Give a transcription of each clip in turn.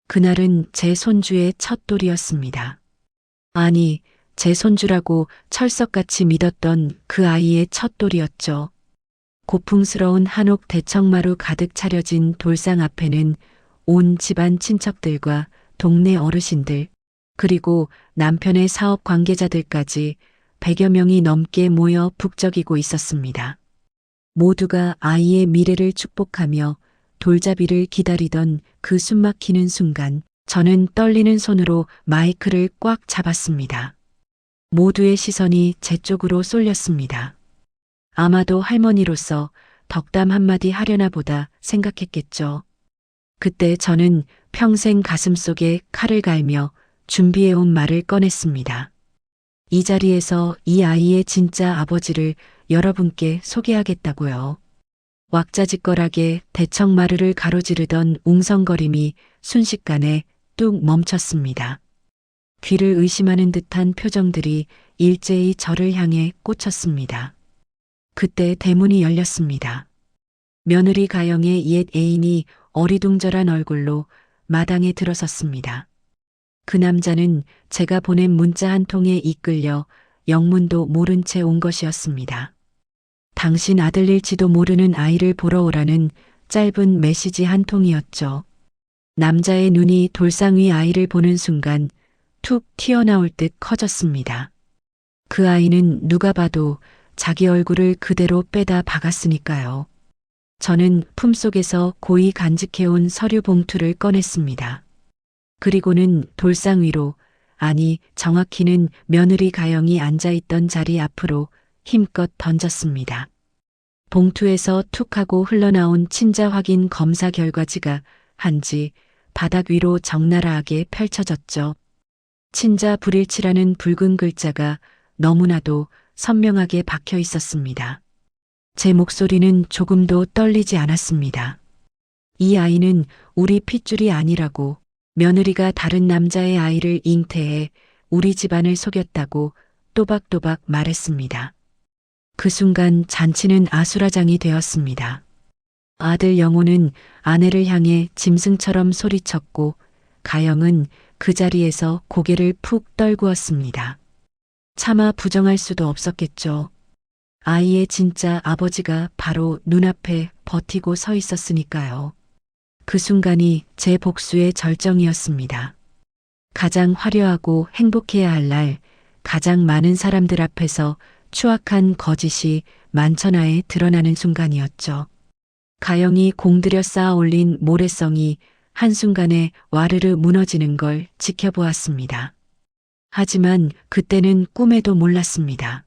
그날은 제 손주의 첫 돌이었습니다. 아니, 제 손주라고 철석같이 믿었던 그 아이의 첫 돌이었죠. 고풍스러운 한옥 대청마루 가득 차려진 돌상 앞에는 온 집안 친척들과 동네 어르신들, 그리고 남편의 사업 관계자들까지 100여 명이 넘게 모여 북적이고 있었습니다. 모두가 아이의 미래를 축복하며 돌잡이를 기다리던 그 숨막히는 순간 저는 떨리는 손으로 마이크를 꽉 잡았습니다. 모두의 시선이 제 쪽으로 쏠렸습니다. 아마도 할머니로서 덕담 한마디 하려나 보다 생각했겠죠. 그때 저는 평생 가슴속에 칼을 갈며 준비해온 말을 꺼냈습니다. 이 자리에서 이 아이의 진짜 아버지를 여러분께 소개하겠다고요. 왁자지껄하게 대청마루를 가로지르던 웅성거림이 순식간에 뚝 멈췄습니다. 귀를 의심하는 듯한 표정들이 일제히 저를 향해 꽂혔습니다. 그때 대문이 열렸습니다. 며느리 가영의 옛 애인이 어리둥절한 얼굴로 마당에 들어섰습니다. 그 남자는 제가 보낸 문자 한 통에 이끌려 영문도 모른 채 온 것이었습니다. 당신 아들일지도 모르는 아이를 보러 오라는 짧은 메시지 한 통이었죠. 남자의 눈이 돌상 위 아이를 보는 순간 툭 튀어나올 듯 커졌습니다. 그 아이는 누가 봐도 자기 얼굴을 그대로 빼다 박았으니까요. 저는 품속에서 고이 간직해온 서류 봉투를 꺼냈습니다. 그리고는 돌상 위로, 아니 정확히는 며느리 가영이 앉아있던 자리 앞으로 힘껏 던졌습니다. 봉투에서 툭 하고 흘러나온 친자 확인 검사 결과지가 한지 바닥 위로 적나라하게 펼쳐졌죠. 친자 불일치라는 붉은 글자가 너무나도 선명하게 박혀 있었습니다. 제 목소리는 조금도 떨리지 않았습니다. 이 아이는 우리 핏줄이 아니라고, 며느리가 다른 남자의 아이를 잉태해 우리 집안을 속였다고 또박또박 말했습니다. 그 순간 잔치는 아수라장이 되었습니다. 아들 영호는 아내를 향해 짐승처럼 소리쳤고 가영은 그 자리에서 고개를 푹 떨구었습니다. 차마 부정할 수도 없었겠죠. 아이의 진짜 아버지가 바로 눈앞에 버티고 서 있었으니까요. 그 순간이 제 복수의 절정이었습니다. 가장 화려하고 행복해야 할 날, 가장 많은 사람들 앞에서 추악한 거짓이 만천하에 드러나는 순간이었죠. 가영이 공들여 쌓아 올린 모래성이 한순간에 와르르 무너지는 걸 지켜보았습니다. 하지만 그때는 꿈에도 몰랐습니다.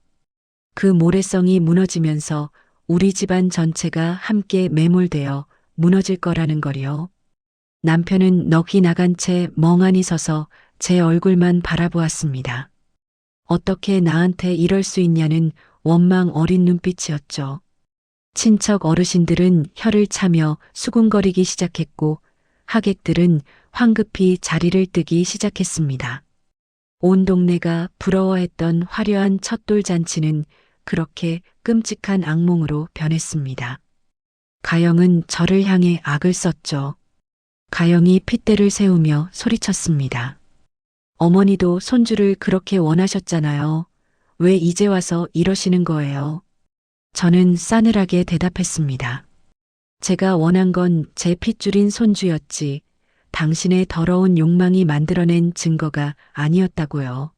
그 모래성이 무너지면서 우리 집안 전체가 함께 매몰되어 무너질 거라는 걸요. 남편은 넋이 나간 채 멍하니 서서 제 얼굴만 바라보았습니다. 어떻게 나한테 이럴 수 있냐는 원망 어린 눈빛이었죠. 친척 어르신들은 혀를 차며 수군거리기 시작했고 하객들은 황급히 자리를 뜨기 시작했습니다. 온 동네가 부러워했던 화려한 첫돌 잔치는 그렇게 끔찍한 악몽으로 변했습니다. 가영은 저를 향해 악을 썼죠. 가영이 핏대를 세우며 소리쳤습니다. 어머니도 손주를 그렇게 원하셨잖아요. 왜 이제 와서 이러시는 거예요? 저는 싸늘하게 대답했습니다. 제가 원한 건 제 핏줄인 손주였지 당신의 더러운 욕망이 만들어낸 증거가 아니었다고요.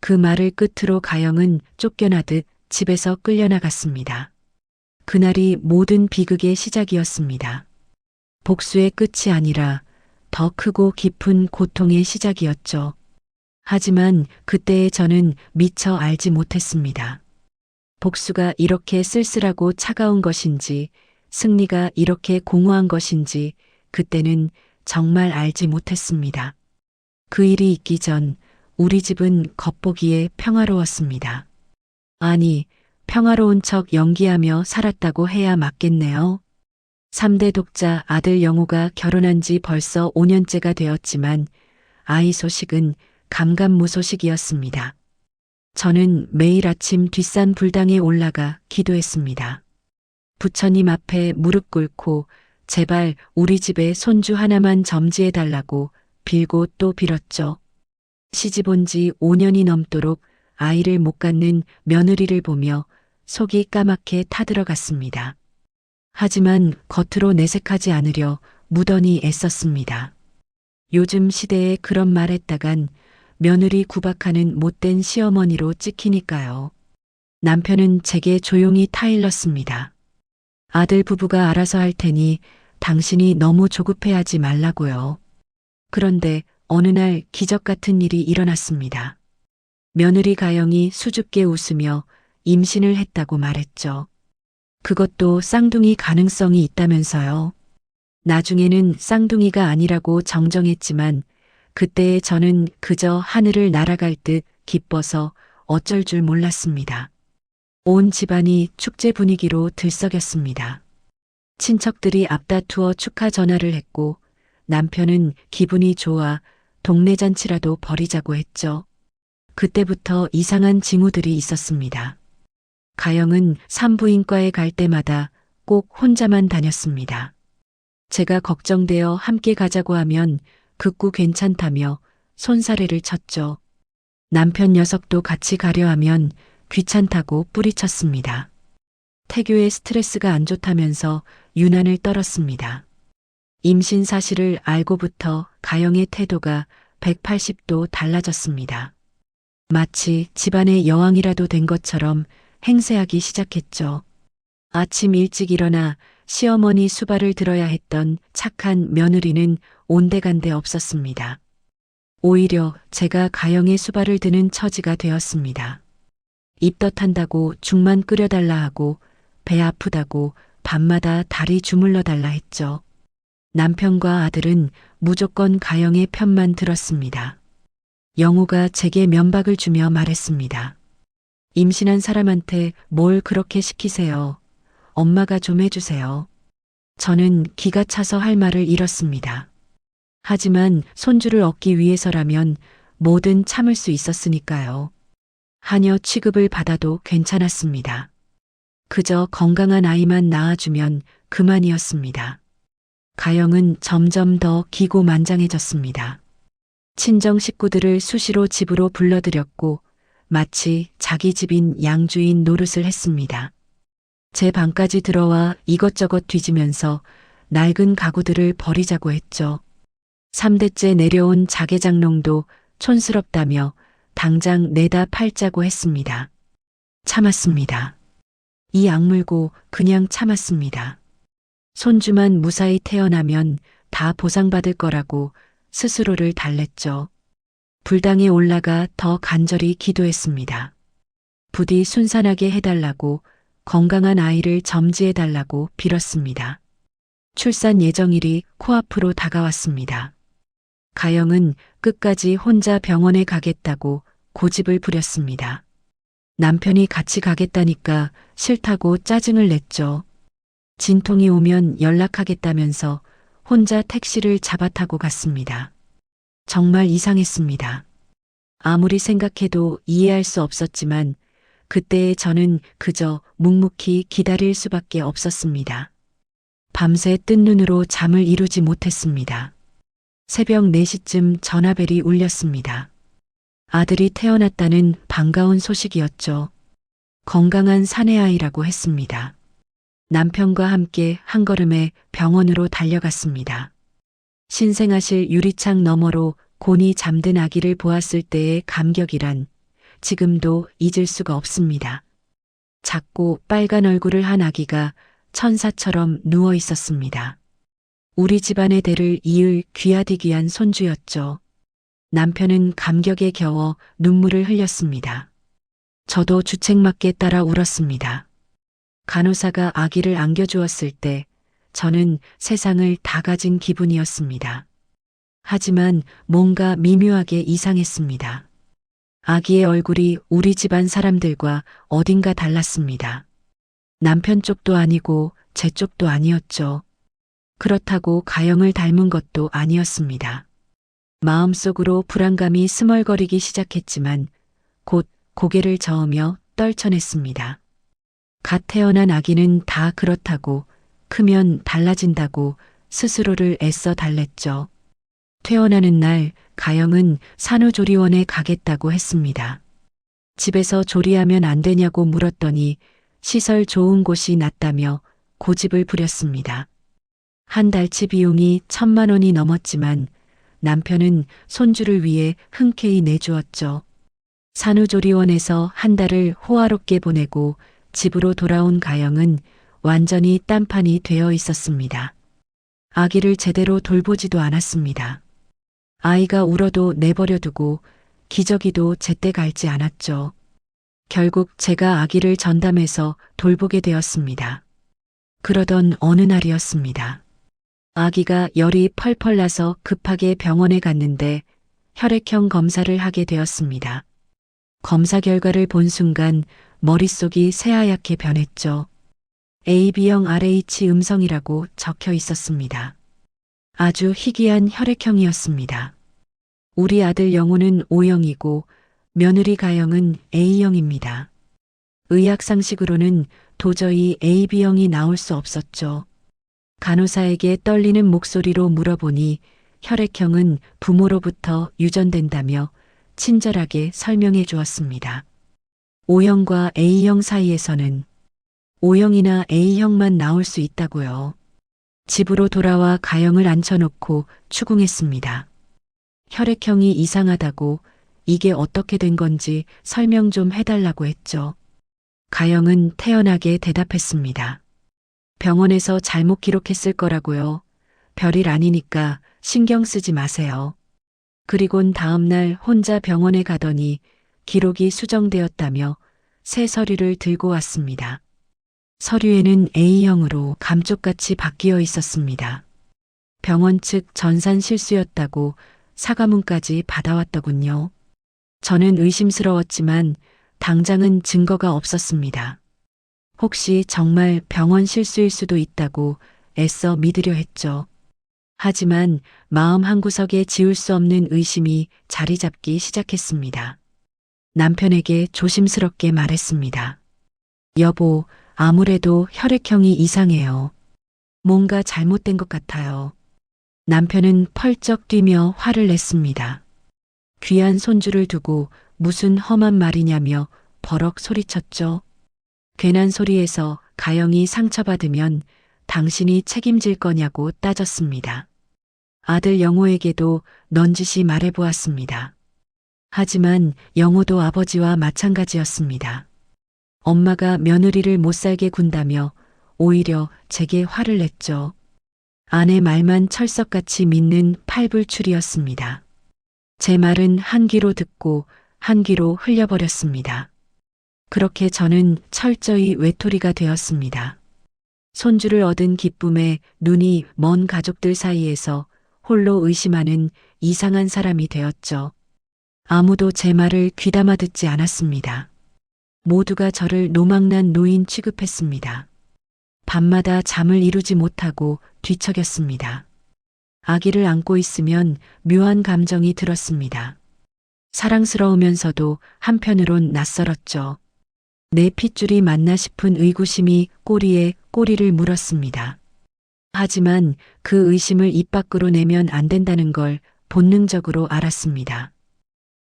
그 말을 끝으로 가영은 쫓겨나듯 집에서 끌려나갔습니다. 그날이 모든 비극의 시작이었습니다. 복수의 끝이 아니라 더 크고 깊은 고통의 시작이었죠. 하지만 그때의 저는 미처 알지 못했습니다. 복수가 이렇게 쓸쓸하고 차가운 것인지, 승리가 이렇게 공허한 것인지 그때는 정말 알지 못했습니다. 그 일이 있기 전 우리 집은 겉보기에 평화로웠습니다. 아니, 평화로운 척 연기하며 살았다고 해야 맞겠네요. 3대 독자 아들 영호가 결혼한 지 벌써 5년째가 되었지만 아이 소식은 감감무소식이었습니다. 저는 매일 아침 뒷산 불당에 올라가 기도했습니다. 부처님 앞에 무릎 꿇고 제발 우리 집에 손주 하나만 점지해달라고 빌고 또 빌었죠. 시집 온 지 5년이 넘도록 아이를 못 갖는 며느리를 보며 속이 까맣게 타들어갔습니다. 하지만 겉으로 내색하지 않으려 무던히 애썼습니다. 요즘 시대에 그런 말 했다간 며느리 구박하는 못된 시어머니로 찍히니까요. 남편은 제게 조용히 타일렀습니다. 아들 부부가 알아서 할 테니 당신이 너무 조급해하지 말라고요. 그런데 어느 날 기적 같은 일이 일어났습니다. 며느리 가영이 수줍게 웃으며 임신을 했다고 말했죠. 그것도 쌍둥이 가능성이 있다면서요. 나중에는 쌍둥이가 아니라고 정정했지만 그때의 저는 그저 하늘을 날아갈 듯 기뻐서 어쩔 줄 몰랐습니다. 온 집안이 축제 분위기로 들썩였습니다. 친척들이 앞다투어 축하 전화를 했고 남편은 기분이 좋아 동네 잔치라도 벌이자고 했죠. 그때부터 이상한 징후들이 있었습니다. 가영은 산부인과에 갈 때마다 꼭 혼자만 다녔습니다. 제가 걱정되어 함께 가자고 하면 극구 괜찮다며 손사래를 쳤죠. 남편 녀석도 같이 가려 하면 귀찮다고 뿌리쳤습니다. 태교의 스트레스가 안 좋다면서 유난을 떨었습니다. 임신 사실을 알고부터 가영의 태도가 180도 달라졌습니다. 마치 집안의 여왕이라도 된 것처럼 행세하기 시작했죠. 아침 일찍 일어나 시어머니 수발을 들어야 했던 착한 며느리는 온데간데 없었습니다. 오히려 제가 가영의 수발을 드는 처지가 되었습니다. 입덧한다고 죽만 끓여달라 하고 배 아프다고 밤마다 다리 주물러 달라 했죠. 남편과 아들은 무조건 가영의 편만 들었습니다. 영우가 제게 면박을 주며 말했습니다. 임신한 사람한테 뭘 그렇게 시키세요. 엄마가 좀 해주세요. 저는 기가 차서 할 말을 잃었습니다. 하지만 손주를 얻기 위해서라면 뭐든 참을 수 있었으니까요. 하녀 취급을 받아도 괜찮았습니다. 그저 건강한 아이만 낳아주면 그만이었습니다. 가영은 점점 더 기고만장해졌습니다. 친정 식구들을 수시로 집으로 불러들였고 마치 자기 집인 양주인 노릇을 했습니다. 제 방까지 들어와 이것저것 뒤지면서 낡은 가구들을 버리자고 했죠. 3대째 내려온 자개장롱도 촌스럽다며 당장 내다 팔자고 했습니다. 참았습니다. 이 악물고 그냥 참았습니다. 손주만 무사히 태어나면 다 보상받을 거라고 스스로를 달랬죠. 불당에 올라가 더 간절히 기도했습니다. 부디 순산하게 해달라고 건강한 아이를 점지해달라고 빌었습니다. 출산 예정일이 코앞으로 다가왔습니다. 가영은 끝까지 혼자 병원에 가겠다고 고집을 부렸습니다. 남편이 같이 가겠다니까 싫다고 짜증을 냈죠. 진통이 오면 연락하겠다면서 혼자 택시를 잡아 타고 갔습니다. 정말 이상했습니다. 아무리 생각해도 이해할 수 없었지만 그때의 저는 그저 묵묵히 기다릴 수밖에 없었습니다. 밤새 뜬 눈으로 잠을 이루지 못했습니다. 새벽 4시쯤 전화벨이 울렸습니다. 아들이 태어났다는 반가운 소식이었죠. 건강한 사내아이라고 했습니다. 남편과 함께 한 걸음에 병원으로 달려갔습니다. 신생아실 유리창 너머로 곤히 잠든 아기를 보았을 때의 감격이란 지금도 잊을 수가 없습니다. 작고 빨간 얼굴을 한 아기가 천사처럼 누워 있었습니다. 우리 집안의 대를 이을 귀하디귀한 손주였죠. 남편은 감격에 겨워 눈물을 흘렸습니다. 저도 주책맞게 따라 울었습니다. 간호사가 아기를 안겨주었을 때 저는 세상을 다 가진 기분이었습니다. 하지만 뭔가 미묘하게 이상했습니다. 아기의 얼굴이 우리 집안 사람들과 어딘가 달랐습니다. 남편 쪽도 아니고 제 쪽도 아니었죠. 그렇다고 가영을 닮은 것도 아니었습니다. 마음속으로 불안감이 스멀거리기 시작했지만 곧 고개를 저으며 떨쳐냈습니다. 갓 태어난 아기는 다 그렇다고 크면 달라진다고 스스로를 애써 달랬죠. 퇴원하는 날 가영은 산후조리원에 가겠다고 했습니다. 집에서 조리하면 안 되냐고 물었더니 시설 좋은 곳이 낫다며 고집을 부렸습니다. 한 달치 비용이 1,000만 원이 넘었지만 남편은 손주를 위해 흔쾌히 내주었죠. 산후조리원에서 한 달을 호화롭게 보내고 집으로 돌아온 가영은 완전히 딴판이 되어 있었습니다. 아기를 제대로 돌보지도 않았습니다. 아이가 울어도 내버려 두고 기저귀도 제때 갈지 않았죠. 결국 제가 아기를 전담해서 돌보게 되었습니다. 그러던 어느 날이었습니다. 아기가 열이 펄펄 나서 급하게 병원에 갔는데 혈액형 검사를 하게 되었습니다. 검사 결과를 본 순간 머릿속이 새하얗게 변했죠. AB형 RH 음성이라고 적혀 있었습니다. 아주 희귀한 혈액형이었습니다. 우리 아들 영호는 O형이고 며느리 가영은 A형입니다. 의학 상식으로는 도저히 AB형이 나올 수 없었죠. 간호사에게 떨리는 목소리로 물어보니 혈액형은 부모로부터 유전된다며 친절하게 설명해 주었습니다. O형과 A형 사이에서는 O형이나 A형만 나올 수 있다고요. 집으로 돌아와 가영을 앉혀놓고 추궁했습니다. 혈액형이 이상하다고 이게 어떻게 된 건지 설명 좀 해달라고 했죠. 가영은 태연하게 대답했습니다. 병원에서 잘못 기록했을 거라고요. 별일 아니니까 신경 쓰지 마세요. 그리곤 다음날 혼자 병원에 가더니 기록이 수정되었다며 새 서류를 들고 왔습니다. 서류에는 A형으로 감쪽같이 바뀌어 있었습니다. 병원 측 전산 실수였다고 사과문까지 받아왔더군요. 저는 의심스러웠지만 당장은 증거가 없었습니다. 혹시 정말 병원 실수일 수도 있다고 애써 믿으려 했죠. 하지만 마음 한구석에 지울 수 없는 의심이 자리 잡기 시작했습니다. 남편에게 조심스럽게 말했습니다. 여보, 아무래도 혈액형이 이상해요. 뭔가 잘못된 것 같아요. 남편은 펄쩍 뛰며 화를 냈습니다. 귀한 손주를 두고 무슨 험한 말이냐며 버럭 소리쳤죠. 괜한 소리에서 가영이 상처받으면 당신이 책임질 거냐고 따졌습니다. 아들 영호에게도 넌지시 말해보았습니다. 하지만 영호도 아버지와 마찬가지였습니다. 엄마가 며느리를 못살게 군다며 오히려 제게 화를 냈죠. 아내 말만 철석같이 믿는 팔불출이었습니다. 제 말은 한 귀로 듣고 한 귀로 흘려버렸습니다. 그렇게 저는 철저히 외톨이가 되었습니다. 손주를 얻은 기쁨에 눈이 먼 가족들 사이에서 홀로 의심하는 이상한 사람이 되었죠. 아무도 제 말을 귀담아 듣지 않았습니다. 모두가 저를 노망난 노인 취급했습니다. 밤마다 잠을 이루지 못하고 뒤척였습니다. 아기를 안고 있으면 묘한 감정이 들었습니다. 사랑스러우면서도 한편으론 낯설었죠. 내 핏줄이 맞나 싶은 의구심이 꼬리에 꼬리를 물었습니다. 하지만 그 의심을 입 밖으로 내면 안 된다는 걸 본능적으로 알았습니다.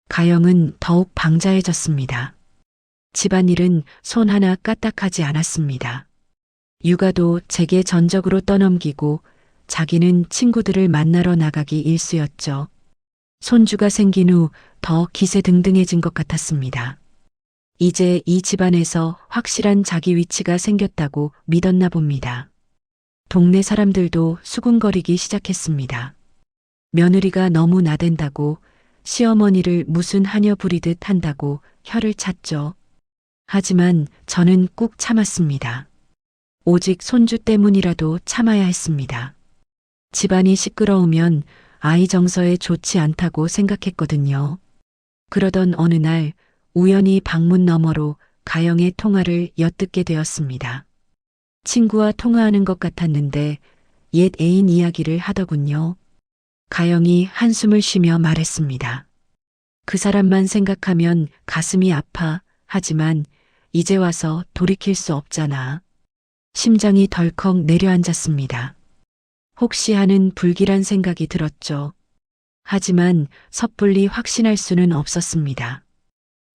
가영은 더욱 방자해졌습니다. 집안일은 손 하나 까딱하지 않았습니다. 육아도 제게 전적으로 떠넘기고 자기는 친구들을 만나러 나가기 일쑤였죠. 손주가 생긴 후 더 기세등등해진 것 같았습니다. 이제 이 집안에서 확실한 자기 위치가 생겼다고 믿었나 봅니다. 동네 사람들도 수군거리기 시작했습니다. 며느리가 너무 나댄다고, 시어머니를 무슨 하녀 부리듯 한다고 혀를 찼죠. 하지만 저는 꾹 참았습니다. 오직 손주 때문이라도 참아야 했습니다. 집안이 시끄러우면 아이 정서에 좋지 않다고 생각했거든요. 그러던 어느 날 우연히 방문 너머로 가영의 통화를 엿듣게 되었습니다. 친구와 통화하는 것 같았는데 옛 애인 이야기를 하더군요. 가영이 한숨을 쉬며 말했습니다. 그 사람만 생각하면 가슴이 아파. 하지만 이제 와서 돌이킬 수 없잖아. 심장이 덜컥 내려앉았습니다. 혹시 하는 불길한 생각이 들었죠. 하지만 섣불리 확신할 수는 없었습니다.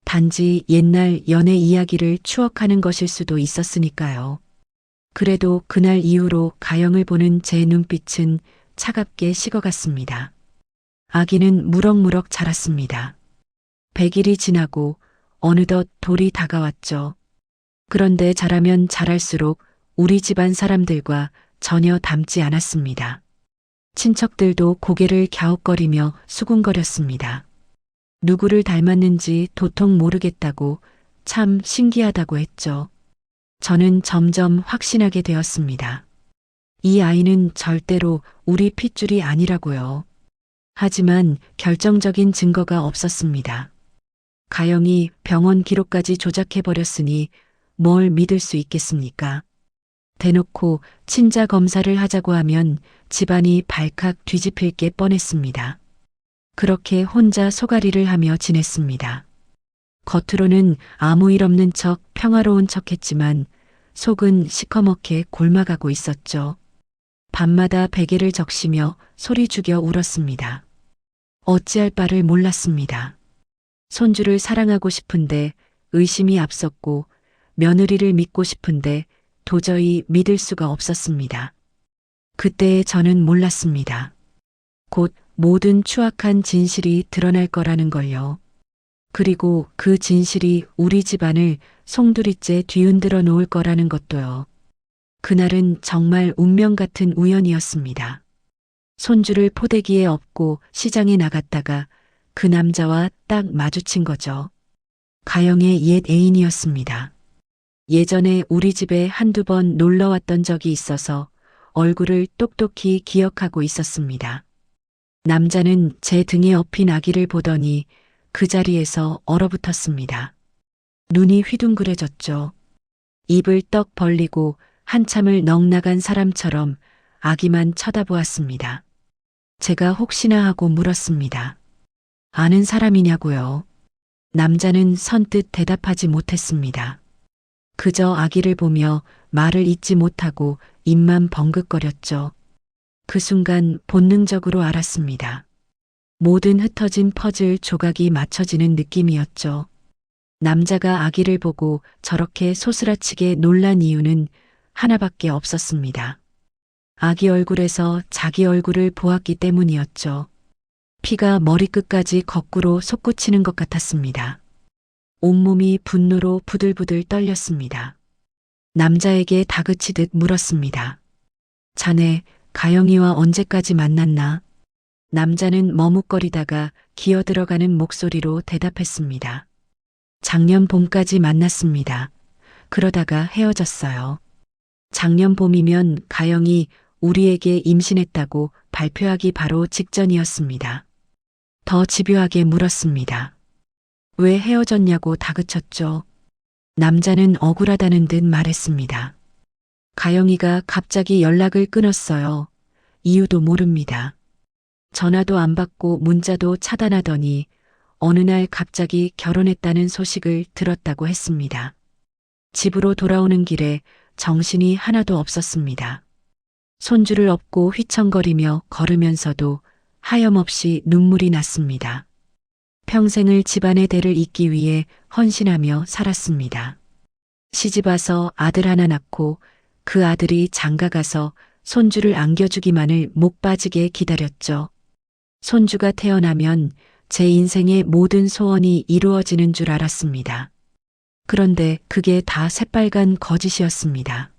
단지 옛날 연애 이야기를 추억하는 것일 수도 있었으니까요. 그래도 그날 이후로 가영을 보는 제 눈빛은 차갑게 식어갔습니다. 아기는 무럭무럭 자랐습니다. 100일이 지나고 어느덧 돌이 다가왔죠. 그런데 자라면 자랄수록 우리 집안 사람들과 전혀 닮지 않았습니다. 친척들도 고개를 갸웃거리며 수군거렸습니다. 누구를 닮았는지 도통 모르겠다고 참 신기하다고 했죠. 저는 점점 확신하게 되었습니다. 이 아이는 절대로 우리 핏줄이 아니라고요. 하지만 결정적인 증거가 없었습니다. 가영이 병원 기록까지 조작해버렸으니 뭘 믿을 수 있겠습니까? 대놓고 친자 검사를 하자고 하면 집안이 발칵 뒤집힐 게 뻔했습니다. 그렇게 혼자 소가리를 하며 지냈습니다. 겉으로는 아무 일 없는 척 평화로운 척했지만 속은 시커멓게 골마가고 있었죠. 밤마다 베개를 적시며 소리 죽여 울었습니다. 어찌할 바를 몰랐습니다. 손주를 사랑하고 싶은데 의심이 앞섰고 며느리를 믿고 싶은데 도저히 믿을 수가 없었습니다. 그때의 저는 몰랐습니다. 곧 모든 추악한 진실이 드러날 거라는 걸요. 그리고 그 진실이 우리 집안을 송두리째 뒤흔들어 놓을 거라는 것도요. 그날은 정말 운명 같은 우연이었습니다. 손주를 포대기에 업고 시장에 나갔다가 그 남자와 딱 마주친 거죠. 가영의 옛 애인이었습니다. 예전에 우리 집에 한두 번 놀러 왔던 적이 있어서 얼굴을 똑똑히 기억하고 있었습니다. 남자는 제 등에 업힌 아기를 보더니 그 자리에서 얼어붙었습니다. 눈이 휘둥그레졌죠. 입을 떡 벌리고 한참을 넋나간 사람처럼 아기만 쳐다보았습니다. 제가 혹시나 하고 물었습니다. 아는 사람이냐고요? 남자는 선뜻 대답하지 못했습니다. 그저 아기를 보며 말을 잇지 못하고 입만 벙긋거렸죠. 그 순간 본능적으로 알았습니다. 모든 흩어진 퍼즐 조각이 맞춰지는 느낌이었죠. 남자가 아기를 보고 저렇게 소스라치게 놀란 이유는 하나밖에 없었습니다. 아기 얼굴에서 자기 얼굴을 보았기 때문이었죠. 피가 머리끝까지 거꾸로 솟구치는 것 같았습니다. 온몸이 분노로 부들부들 떨렸습니다. 남자에게 다그치듯 물었습니다. 자네, 가영이와 언제까지 만났나? 남자는 머뭇거리다가 기어들어가는 목소리로 대답했습니다. 작년 봄까지 만났습니다. 그러다가 헤어졌어요. 작년 봄이면 가영이 우리에게 임신했다고 발표하기 바로 직전이었습니다. 더 집요하게 물었습니다. 왜 헤어졌냐고 다그쳤죠. 남자는 억울하다는 듯 말했습니다. 가영이가 갑자기 연락을 끊었어요. 이유도 모릅니다. 전화도 안 받고 문자도 차단하더니 어느 날 갑자기 결혼했다는 소식을 들었다고 했습니다. 집으로 돌아오는 길에 정신이 하나도 없었습니다. 손주를 업고 휘청거리며 걸으면서도 하염없이 눈물이 났습니다. 평생을 집안의 대를 잇기 위해 헌신하며 살았습니다. 시집와서 아들 하나 낳고 그 아들이 장가가서 손주를 안겨주기만을 목 빠지게 기다렸죠. 손주가 태어나면 제 인생의 모든 소원이 이루어지는 줄 알았습니다. 그런데 그게 다 새빨간 거짓이었습니다.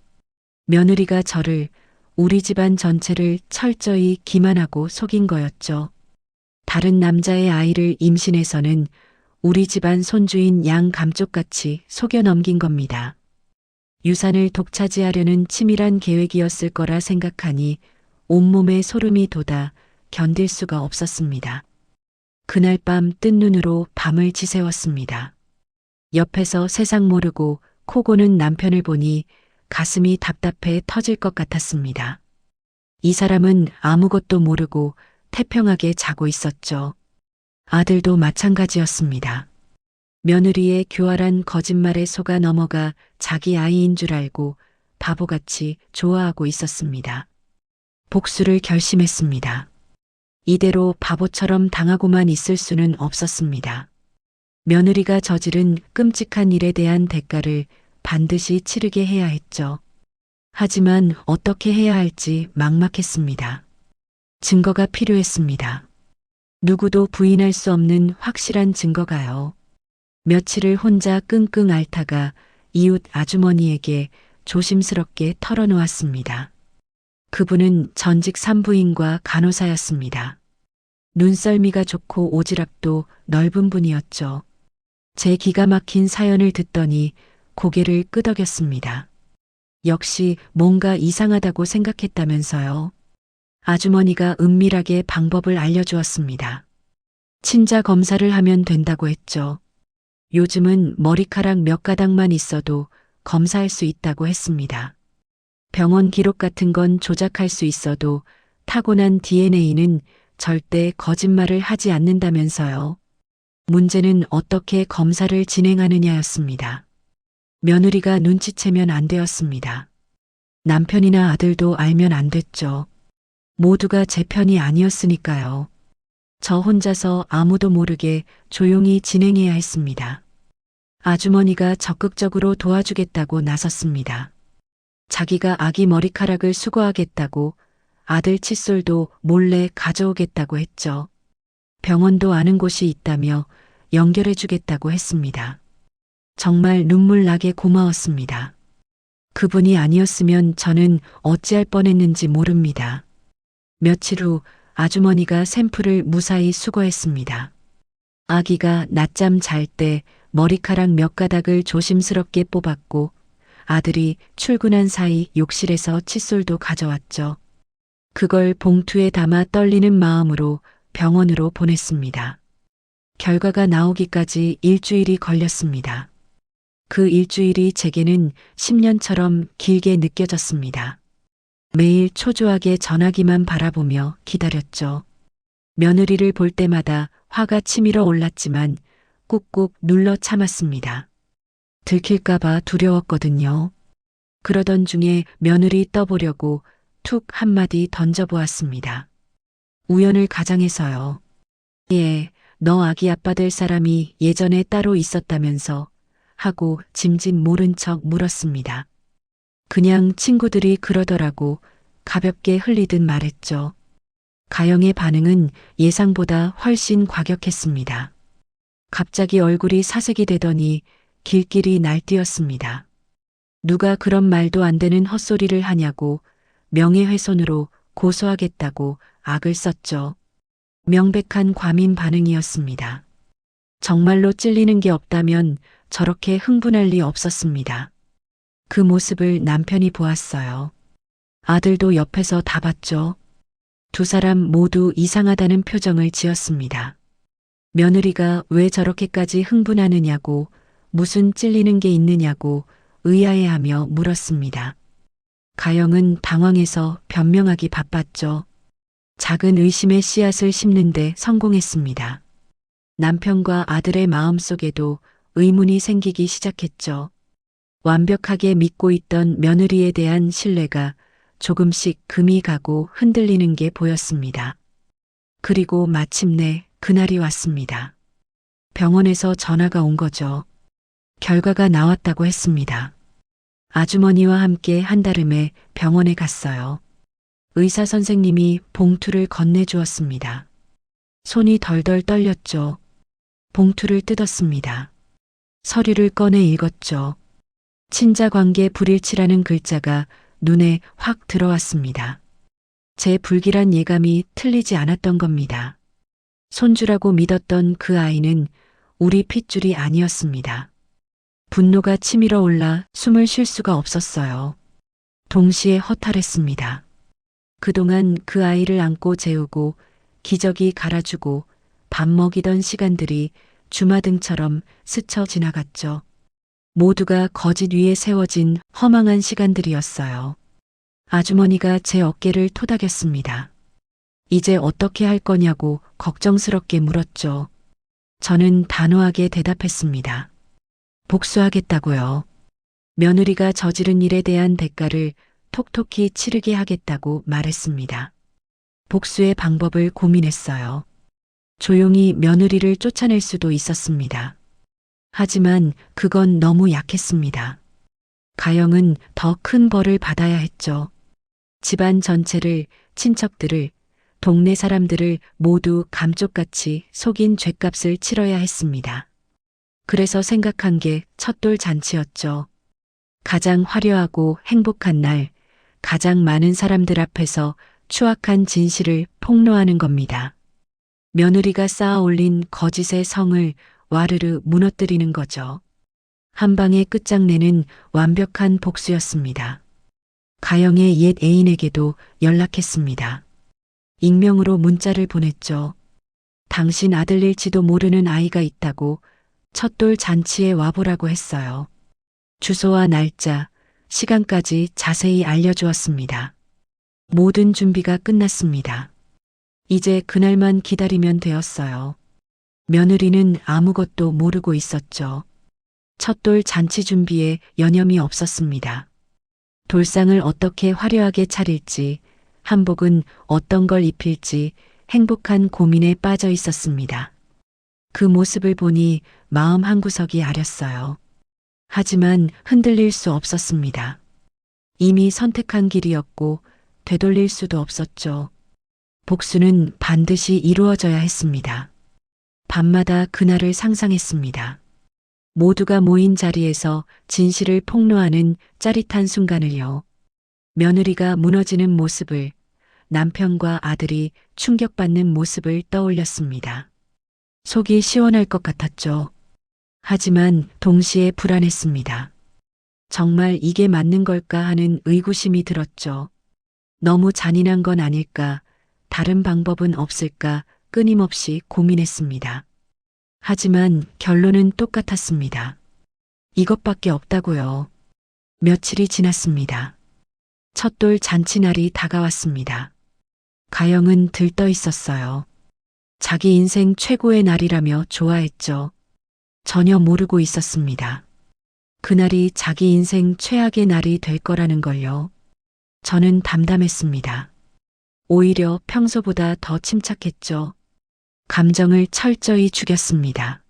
며느리가 저를, 우리 집안 전체를 철저히 기만하고 속인 거였죠. 다른 남자의 아이를 임신해서는 우리 집안 손주인 양 감쪽같이 속여 넘긴 겁니다. 유산을 독차지하려는 치밀한 계획이었을 거라 생각하니 온몸에 소름이 돋아 견딜 수가 없었습니다. 그날 밤 뜬 눈으로 밤을 지새웠습니다. 옆에서 세상 모르고 코 고는 남편을 보니 가슴이 답답해 터질 것 같았습니다. 이 사람은 아무것도 모르고 태평하게 자고 있었죠. 아들도 마찬가지였습니다. 며느리의 교활한 거짓말에 속아 넘어가 자기 아이인 줄 알고 바보같이 좋아하고 있었습니다. 복수를 결심했습니다. 이대로 바보처럼 당하고만 있을 수는 없었습니다. 며느리가 저지른 끔찍한 일에 대한 대가를 반드시 치르게 해야 했죠. 하지만 어떻게 해야 할지 막막했습니다. 증거가 필요했습니다. 누구도 부인할 수 없는 확실한 증거가요. 며칠을 혼자 끙끙 앓다가 이웃 아주머니에게 조심스럽게 털어놓았습니다. 그분은 전직 산부인과 간호사였습니다. 눈썰미가 좋고 오지랖도 넓은 분이었죠. 제 기가 막힌 사연을 듣더니 고개를 끄덕였습니다. 역시 뭔가 이상하다고 생각했다면서요. 아주머니가 은밀하게 방법을 알려주었습니다. 친자 검사를 하면 된다고 했죠. 요즘은 머리카락 몇 가닥만 있어도 검사할 수 있다고 했습니다. 병원 기록 같은 건 조작할 수 있어도 타고난 DNA는 절대 거짓말을 하지 않는다면서요. 문제는 어떻게 검사를 진행하느냐였습니다. 며느리가 눈치채면 안 되었습니다. 남편이나 아들도 알면 안 됐죠. 모두가 제 편이 아니었으니까요. 저 혼자서 아무도 모르게 조용히 진행해야 했습니다. 아주머니가 적극적으로 도와주겠다고 나섰습니다. 자기가 아기 머리카락을 수거하겠다고, 아들 칫솔도 몰래 가져오겠다고 했죠. 병원도 아는 곳이 있다며 연결해 주겠다고 했습니다. 정말 눈물 나게 고마웠습니다. 그분이 아니었으면 저는 어찌할 뻔했는지 모릅니다. 며칠 후 아주머니가 샘플을 무사히 수거했습니다. 아기가 낮잠 잘 때 머리카락 몇 가닥을 조심스럽게 뽑았고, 아들이 출근한 사이 욕실에서 칫솔도 가져왔죠. 그걸 봉투에 담아 떨리는 마음으로 병원으로 보냈습니다. 결과가 나오기까지 일주일이 걸렸습니다. 그 일주일이 제게는 10년처럼 길게 느껴졌습니다. 매일 초조하게 전화기만 바라보며 기다렸죠. 며느리를 볼 때마다 화가 치밀어 올랐지만 꾹꾹 눌러 참았습니다. 들킬까봐 두려웠거든요. 그러던 중에 며느리 떠보려고 툭 한마디 던져보았습니다. 우연을 가장해서요. 예, 너 아기 아빠 될 사람이 예전에 따로 있었다면서 하고 짐짓 모른 척 물었습니다. 그냥 친구들이 그러더라고 가볍게 흘리듯 말했죠. 가영의 반응은 예상보다 훨씬 과격했습니다. 갑자기 얼굴이 사색이 되더니 길길이 날뛰었습니다. 누가 그런 말도 안 되는 헛소리를 하냐고 명예훼손으로 고소하겠다고 악을 썼죠. 명백한 과민 반응이었습니다. 정말로 찔리는 게 없다면 저렇게 흥분할 리 없었습니다. 그 모습을 남편이 보았어요. 아들도 옆에서 다 봤죠. 두 사람 모두 이상하다는 표정을 지었습니다. 며느리가 왜 저렇게까지 흥분하느냐고, 무슨 찔리는 게 있느냐고 의아해하며 물었습니다. 가영은 당황해서 변명하기 바빴죠. 작은 의심의 씨앗을 심는데 성공했습니다. 남편과 아들의 마음속에도 의문이 생기기 시작했죠. 완벽하게 믿고 있던 며느리에 대한 신뢰가 조금씩 금이 가고 흔들리는 게 보였습니다. 그리고 마침내 그날이 왔습니다. 병원에서 전화가 온 거죠. 결과가 나왔다고 했습니다. 아주머니와 함께 한달음에 병원에 갔어요. 의사 선생님이 봉투를 건네주었습니다. 손이 덜덜 떨렸죠. 봉투를 뜯었습니다. 서류를 꺼내 읽었죠. 친자관계 불일치라는 글자가 눈에 확 들어왔습니다. 제 불길한 예감이 틀리지 않았던 겁니다. 손주라고 믿었던 그 아이는 우리 핏줄이 아니었습니다. 분노가 치밀어 올라 숨을 쉴 수가 없었어요. 동시에 허탈했습니다. 그동안 그 아이를 안고 재우고 기저귀 갈아주고 밥 먹이던 시간들이 주마등처럼 스쳐 지나갔죠. 모두가 거짓 위에 세워진 허망한 시간들이었어요. 아주머니가 제 어깨를 토닥였습니다. 이제 어떻게 할 거냐고 걱정스럽게 물었죠. 저는 단호하게 대답했습니다. 복수하겠다고요. 며느리가 저지른 일에 대한 대가를 톡톡히 치르게 하겠다고 말했습니다. 복수의 방법을 고민했어요. 조용히 며느리를 쫓아낼 수도 있었습니다. 하지만 그건 너무 약했습니다. 가영은 더 큰 벌을 받아야 했죠. 집안 전체를, 친척들을, 동네 사람들을 모두 감쪽같이 속인 죗값을 치러야 했습니다. 그래서 생각한 게 첫돌 잔치였죠. 가장 화려하고 행복한 날, 가장 많은 사람들 앞에서 추악한 진실을 폭로하는 겁니다. 며느리가 쌓아 올린 거짓의 성을 와르르 무너뜨리는 거죠. 한 방의 끝장내는 완벽한 복수였습니다. 가영의 옛 애인에게도 연락했습니다. 익명으로 문자를 보냈죠. 당신 아들일지도 모르는 아이가 있다고 첫돌 잔치에 와보라고 했어요. 주소와 날짜, 시간까지 자세히 알려주었습니다. 모든 준비가 끝났습니다. 이제 그날만 기다리면 되었어요. 며느리는 아무것도 모르고 있었죠. 첫돌 잔치 준비에 여념이 없었습니다. 돌상을 어떻게 화려하게 차릴지, 한복은 어떤 걸 입힐지 행복한 고민에 빠져 있었습니다. 그 모습을 보니 마음 한구석이 아렸어요. 하지만 흔들릴 수 없었습니다. 이미 선택한 길이었고 되돌릴 수도 없었죠. 복수는 반드시 이루어져야 했습니다. 밤마다 그날을 상상했습니다. 모두가 모인 자리에서 진실을 폭로하는 짜릿한 순간을요. 며느리가 무너지는 모습을, 남편과 아들이 충격받는 모습을 떠올렸습니다. 속이 시원할 것 같았죠. 하지만 동시에 불안했습니다. 정말 이게 맞는 걸까 하는 의구심이 들었죠. 너무 잔인한 건 아닐까, 다른 방법은 없을까 끊임없이 고민했습니다. 하지만 결론은 똑같았습니다. 이것밖에 없다고요. 며칠이 지났습니다. 첫돌 잔치날이 다가왔습니다. 가영은 들떠 있었어요. 자기 인생 최고의 날이라며 좋아했죠. 전혀 모르고 있었습니다. 그날이 자기 인생 최악의 날이 될 거라는 걸요. 저는 담담했습니다. 오히려 평소보다 더 침착했죠. 감정을 철저히 죽였습니다.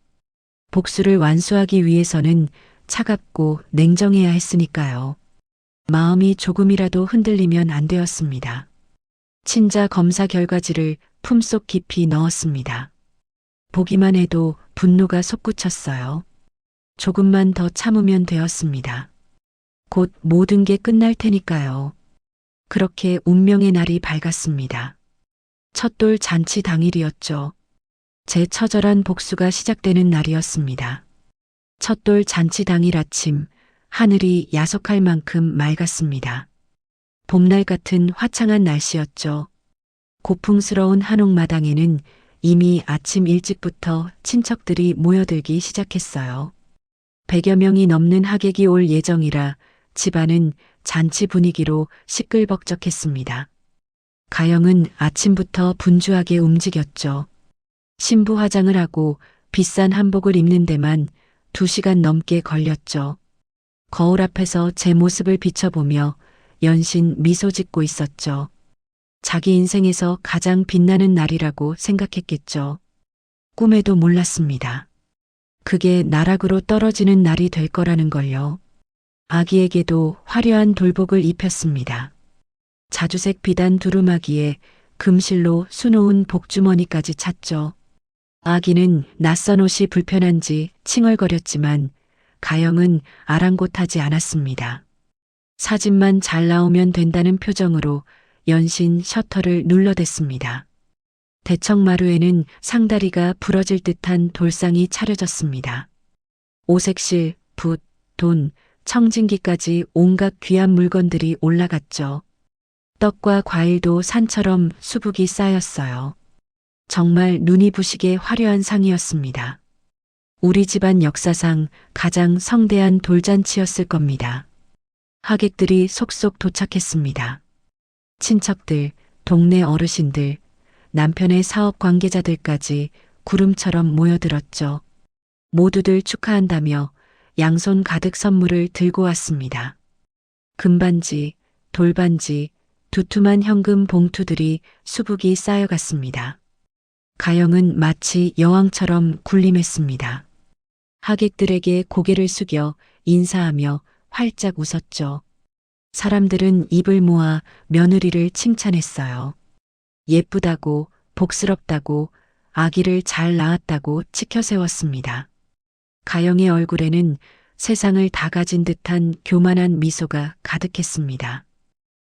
복수를 완수하기 위해서는 차갑고 냉정해야 했으니까요. 마음이 조금이라도 흔들리면 안 되었습니다. 친자 검사 결과지를 품속 깊이 넣었습니다. 보기만 해도 분노가 솟구쳤어요. 조금만 더 참으면 되었습니다. 곧 모든 게 끝날 테니까요. 그렇게 운명의 날이 밝았습니다. 첫돌 잔치 당일이었죠. 제 처절한 복수가 시작되는 날이었습니다. 첫돌 잔치 당일 아침, 하늘이 야속할 만큼 맑았습니다. 봄날 같은 화창한 날씨였죠. 고풍스러운 한옥마당에는 이미 아침 일찍부터 친척들이 모여들기 시작했어요. 100여 명이 넘는 하객이 올 예정이라 집안은 잔치 분위기로 시끌벅적했습니다. 가영은 아침부터 분주하게 움직였죠. 신부 화장을 하고 비싼 한복을 입는 데만 2시간 넘게 걸렸죠. 거울 앞에서 제 모습을 비춰보며 연신 미소 짓고 있었죠. 자기 인생에서 가장 빛나는 날이라고 생각했겠죠. 꿈에도 몰랐습니다. 그게 나락으로 떨어지는 날이 될 거라는 걸요. 아기에게도 화려한 돌복을 입혔습니다. 자주색 비단 두루마기에 금실로 수놓은 복주머니까지 찼죠. 아기는 낯선 옷이 불편한지 칭얼거렸지만 가영은 아랑곳하지 않았습니다. 사진만 잘 나오면 된다는 표정으로 연신 셔터를 눌러댔습니다. 대청마루에는 상다리가 부러질 듯한 돌상이 차려졌습니다. 오색실, 붓, 돈, 청진기까지 온갖 귀한 물건들이 올라갔죠. 떡과 과일도 산처럼 수북이 쌓였어요. 정말 눈이 부시게 화려한 상이었습니다. 우리 집안 역사상 가장 성대한 돌잔치였을 겁니다. 하객들이 속속 도착했습니다. 친척들, 동네 어르신들, 남편의 사업 관계자들까지 구름처럼 모여들었죠. 모두들 축하한다며 양손 가득 선물을 들고 왔습니다. 금반지, 돌반지, 두툼한 현금 봉투들이 수북이 쌓여갔습니다. 가영은 마치 여왕처럼 군림했습니다. 하객들에게 고개를 숙여 인사하며 활짝 웃었죠. 사람들은 입을 모아 며느리를 칭찬했어요. 예쁘다고, 복스럽다고, 아기를 잘 낳았다고 치켜세웠습니다. 가영의 얼굴에는 세상을 다 가진 듯한 교만한 미소가 가득했습니다.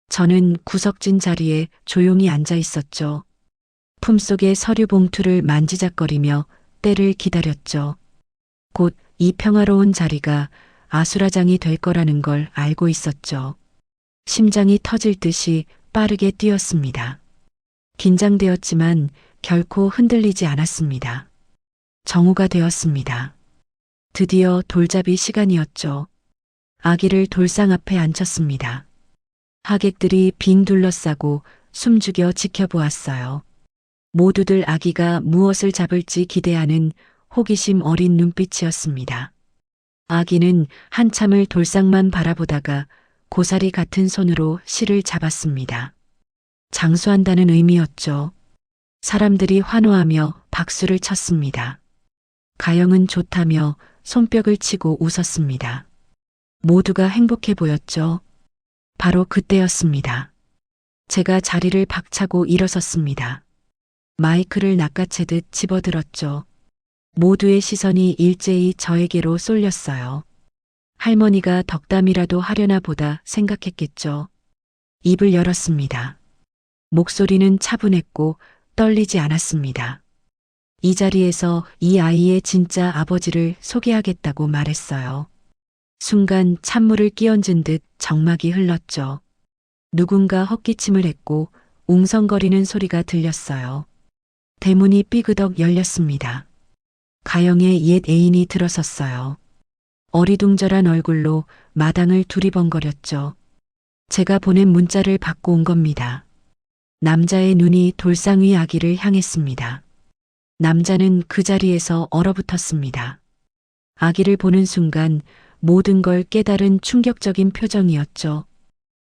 저는 구석진 자리에 조용히 앉아 있었죠. 품속의 서류 봉투를 만지작거리며 때를 기다렸죠. 곧 이 평화로운 자리가 아수라장이 될 거라는 걸 알고 있었죠. 심장이 터질 듯이 빠르게 뛰었습니다. 긴장되었지만 결코 흔들리지 않았습니다. 정오가 되었습니다. 드디어 돌잡이 시간이었죠. 아기를 돌상 앞에 앉혔습니다. 하객들이 빙 둘러싸고 숨죽여 지켜보았어요. 모두들 아기가 무엇을 잡을지 기대하는 호기심 어린 눈빛이었습니다. 아기는 한참을 돌상만 바라보다가 고사리 같은 손으로 실을 잡았습니다. 장수한다는 의미였죠. 사람들이 환호하며 박수를 쳤습니다. 가영은 좋다며 손뼉을 치고 웃었습니다. 모두가 행복해 보였죠. 바로 그때였습니다. 제가 자리를 박차고 일어섰습니다. 마이크를 낚아채듯 집어들었죠. 모두의 시선이 일제히 저에게로 쏠렸어요. 할머니가 덕담이라도 하려나 보다 생각했겠죠. 입을 열었습니다. 목소리는 차분했고 떨리지 않았습니다. 이 자리에서 이 아이의 진짜 아버지를 소개하겠다고 말했어요. 순간 찬물을 끼얹은 듯 정막이 흘렀죠. 누군가 헛기침을 했고 웅성거리는 소리가 들렸어요. 대문이 삐그덕 열렸습니다. 가영의 옛 애인이 들어섰어요. 어리둥절한 얼굴로 마당을 두리번거렸죠. 제가 보낸 문자를 받고 온 겁니다. 남자의 눈이 돌상 위 아기를 향했습니다. 남자는 그 자리에서 얼어붙었습니다. 아기를 보는 순간 모든 걸 깨달은 충격적인 표정이었죠.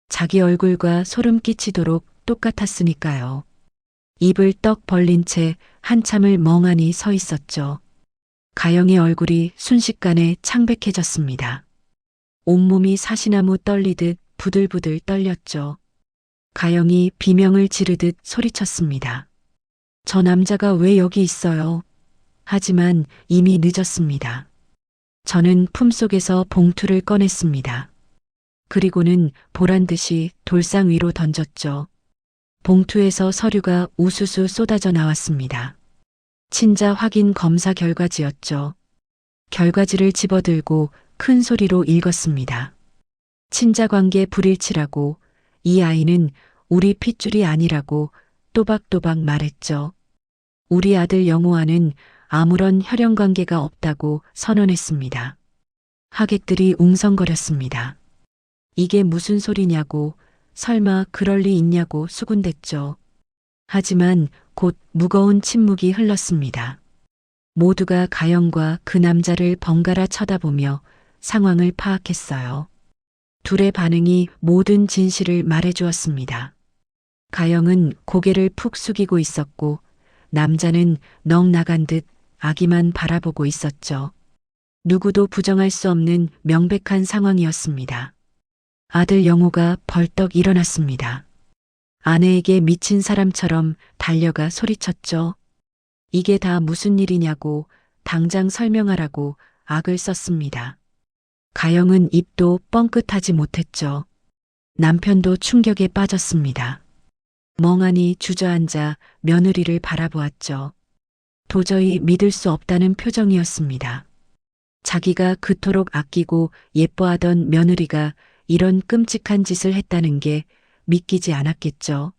자기 얼굴과 소름 끼치도록 똑같았으니까요. 입을 떡 벌린 채 한참을 멍하니 서 있었죠. 가영의 얼굴이 순식간에 창백해졌습니다. 온몸이 사시나무 떨리듯 부들부들 떨렸죠. 가영이 비명을 지르듯 소리쳤습니다. 저 남자가 왜 여기 있어요? 하지만 이미 늦었습니다. 저는 품속에서 봉투를 꺼냈습니다. 그리고는 보란듯이 돌상 위로 던졌죠. 봉투에서 서류가 우수수 쏟아져 나왔습니다. 친자 확인 검사 결과지였죠. 결과지를 집어들고 큰 소리로 읽었습니다. 친자 관계 불일치라고, 이 아이는 우리 핏줄이 아니라고 또박또박 말했죠. 우리 아들 영호와는 아무런 혈연 관계가 없다고 선언했습니다. 하객들이 웅성거렸습니다. 이게 무슨 소리냐고, 설마 그럴 리 있냐고 수군댔죠. 하지만 곧 무거운 침묵이 흘렀습니다. 모두가 가영과 그 남자를 번갈아 쳐다보며 상황을 파악했어요. 둘의 반응이 모든 진실을 말해주었습니다. 가영은 고개를 푹 숙이고 있었고 남자는 넋 나간 듯 아기만 바라보고 있었죠. 누구도 부정할 수 없는 명백한 상황이었습니다. 아들 영호가 벌떡 일어났습니다. 아내에게 미친 사람처럼 달려가 소리쳤죠. 이게 다 무슨 일이냐고, 당장 설명하라고 악을 썼습니다. 가영은 입도 뻥끗하지 못했죠. 남편도 충격에 빠졌습니다. 멍하니 주저앉아 며느리를 바라보았죠. 도저히 믿을 수 없다는 표정이었습니다. 자기가 그토록 아끼고 예뻐하던 며느리가 이런 끔찍한 짓을 했다는 게 믿기지 않았겠죠.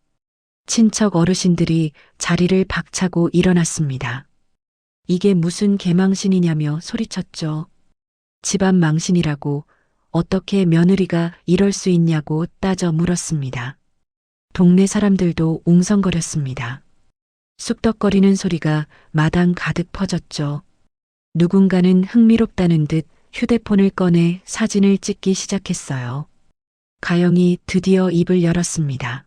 친척 어르신들이 자리를 박차고 일어났습니다. 이게 무슨 개망신이냐며 소리쳤죠. 집안 망신이라고, 어떻게 며느리가 이럴 수 있냐고 따져 물었습니다. 동네 사람들도 웅성거렸습니다. 쑥덕거리는 소리가 마당 가득 퍼졌죠. 누군가는 흥미롭다는 듯 휴대폰을 꺼내 사진을 찍기 시작했어요. 가영이 드디어 입을 열었습니다.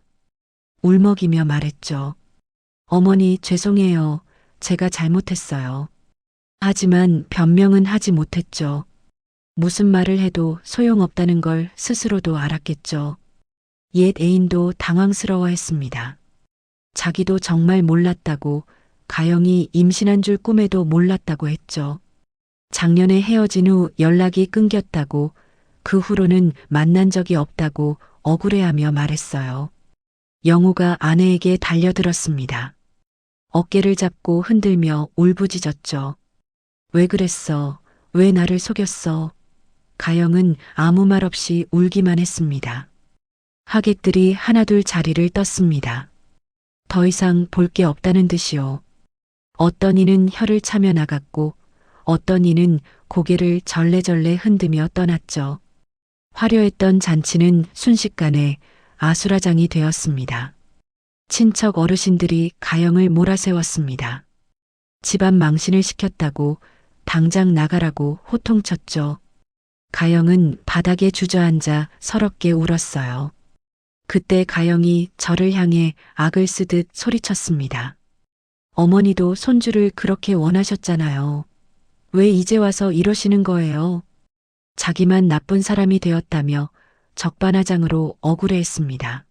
울먹이며 말했죠. 어머니, 죄송해요. 제가 잘못했어요. 하지만 변명은 하지 못했죠. 무슨 말을 해도 소용없다는 걸 스스로도 알았겠죠. 옛 애인도 당황스러워했습니다. 자기도 정말 몰랐다고, 가영이 임신한 줄 꿈에도 몰랐다고 했죠. 작년에 헤어진 후 연락이 끊겼다고, 그 후로는 만난 적이 없다고 억울해하며 말했어요. 영우가 아내에게 달려들었습니다. 어깨를 잡고 흔들며 울부짖었죠. 왜 그랬어? 왜 나를 속였어? 가영은 아무 말 없이 울기만 했습니다. 하객들이 하나둘 자리를 떴습니다. 더 이상 볼 게 없다는 듯이요. 어떤 이는 혀를 차며 나갔고 어떤 이는 고개를 절레절레 흔들며 떠났죠. 화려했던 잔치는 순식간에 아수라장이 되었습니다. 친척 어르신들이 가영을 몰아세웠습니다. 집안 망신을 시켰다고, 당장 나가라고 호통쳤죠. 가영은 바닥에 주저앉아 서럽게 울었어요. 그때 가영이 저를 향해 악을 쓰듯 소리쳤습니다. 어머니도 손주를 그렇게 원하셨잖아요. 왜 이제 와서 이러시는 거예요? 자기만 나쁜 사람이 되었다며 적반하장으로 억울해했습니다.